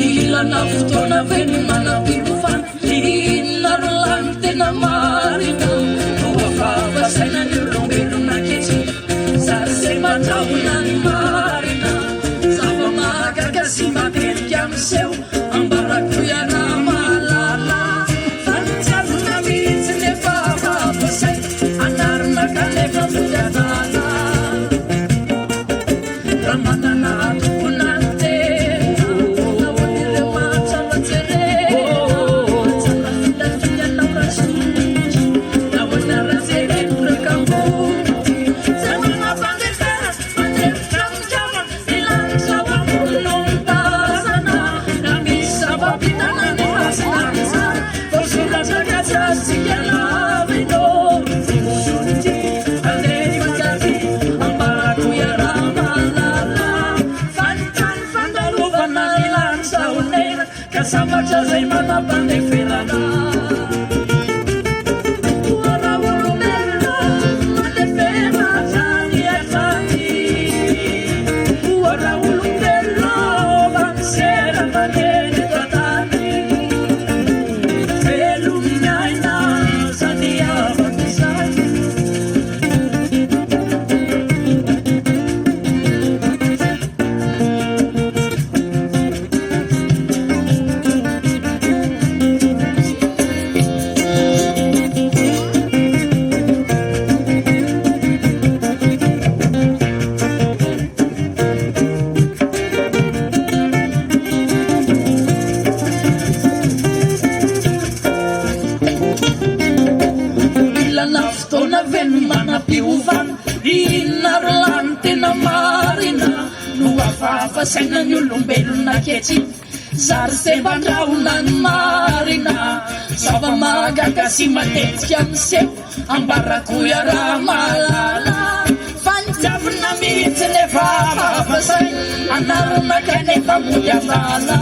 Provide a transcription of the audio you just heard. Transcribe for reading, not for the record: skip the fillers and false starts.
ilana fotoana veno manam-piofana inona ro lany tena marina no afavasaina ny olombelona ankehitriny zary zay mandraona ny marina zava-mahagaga sy matetika miseho ambarako iaraha mahalala fanitsiavina mihitsy nefa afavasaina anarina kanefa modiadala raha manana tokona ny tena nahoan'ireo mahatsavatserena tsara filafianao rasotry nahoana rajereno rekambony zay manapandefera mandrevitra midrama ilany zava-molona mitazana na misy zava-pitana ny hasina mizara vosorazakatsasika lavino zimosotry alefatsavy ambarako iaraha mahalala fanitrany fandalovana ilany zahonena ka zavatra zay manapandeferana raha olombelona mandefera zany azany raha olombelona manisera maneny tatany velomny aina zany avakizany ilana fotoana veno manam-piovana inona ro lany tena marina no afavasaina ny olombelona ankehitriny zary zay mandraona ny marina zava-mahagaga sy matetika miseho ambarako iaraha mahalala fanitsiavina mihitsy nefa afavasaina anarana kanefa modiadala